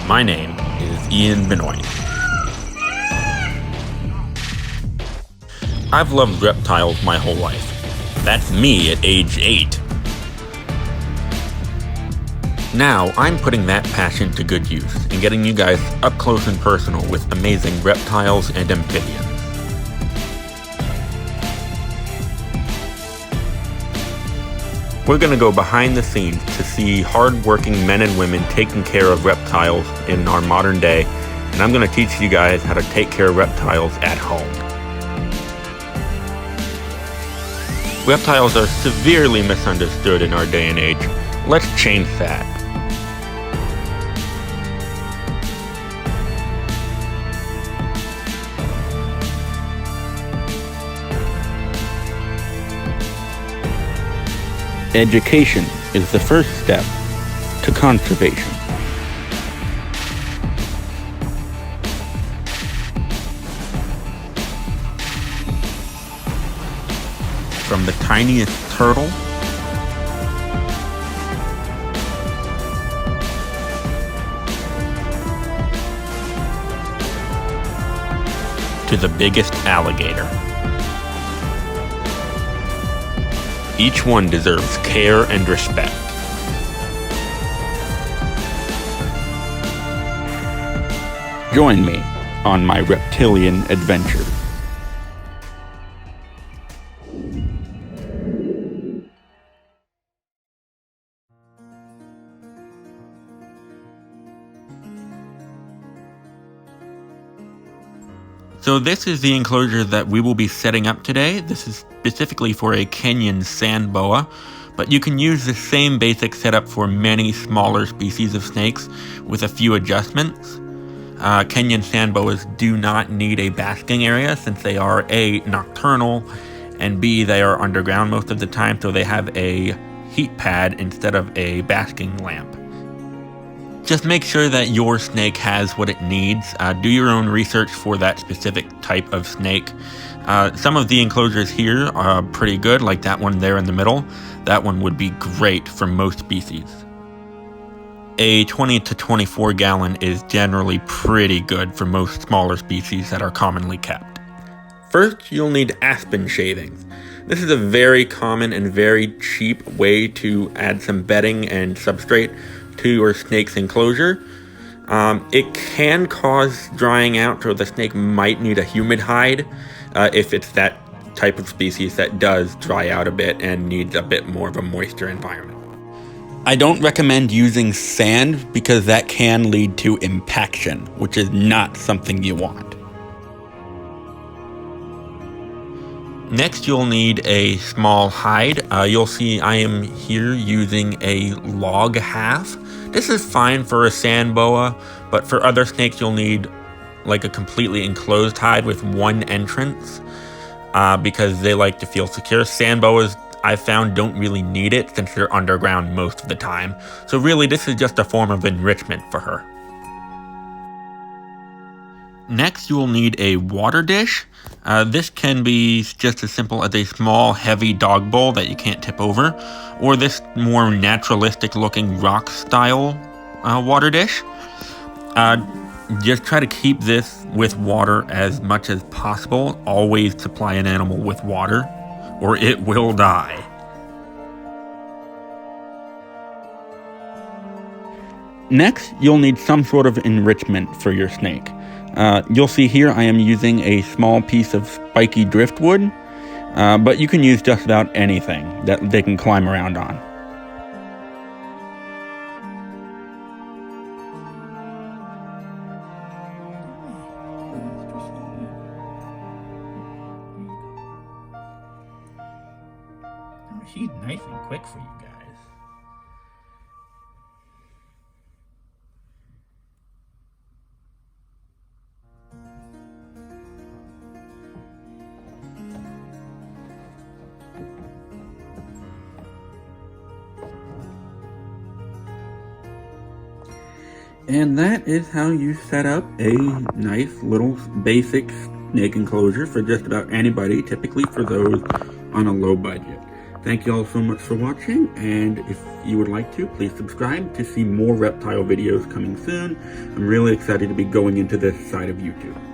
My name is Ian Benoit. I've loved reptiles my whole life. That's me at age 8. Now, I'm putting that passion to good use and getting you guys up close and personal with amazing reptiles and amphibians. We're going to go behind the scenes to see hard-working men and women taking care of reptiles in our modern day, and I'm going to teach you guys how to take care of reptiles at home. Reptiles are severely misunderstood in our day and age. Let's change that. Education is the first step to conservation. From the tiniest turtle to the biggest alligator. Each one deserves care and respect. Join me on my reptilian adventure. So this is the enclosure that we will be setting up today. This is specifically for a Kenyan sand boa, but you can use the same basic setup for many smaller species of snakes with a few adjustments. Kenyan sand boas do not need a basking area since they are A, nocturnal, and B, they are underground most of the time, so they have a heat pad instead of a basking lamp. Just make sure that your snake has what it needs. Do your own research for that specific type of snake. Some of the enclosures here are pretty good, like that one there in the middle. That one would be great for most species. A 20 to 24 gallon is generally pretty good for most smaller species that are commonly kept. First, you'll need aspen shavings. This is a very common and very cheap way to add some bedding and substrate to your snake's enclosure. It can cause drying out, so the snake might need a humid hide if it's that type of species that does dry out a bit and needs a bit more of a moisture environment. I don't recommend using sand because that can lead to impaction, which is not something you want. Next, you'll need a small hide. You'll see I am here using a log half. This is fine for a sand boa, but for other snakes, you'll need like a completely enclosed hide with one entrance because they like to feel secure. Sand boas, I've found, don't really need it since they're underground most of the time. So really, this is just a form of enrichment for her. Next, you will need a water dish. This can be just as simple as a small, heavy dog bowl that you can't tip over, or this more naturalistic looking rock style water dish. Just try to keep this with water as much as possible. Always supply an animal with water, or it will die. Next, you'll need some sort of enrichment for your snake. You'll see here I am using a small piece of spiky driftwood, but you can use just about anything that they can climb around on. She's nice and quick for you guys. And that is how you set up a nice little basic snake enclosure for just about anybody, typically for those on a low budget. Thank you all so much for watching, and if you would like to, please subscribe to see more reptile videos coming soon. I'm really excited to be going into this side of YouTube.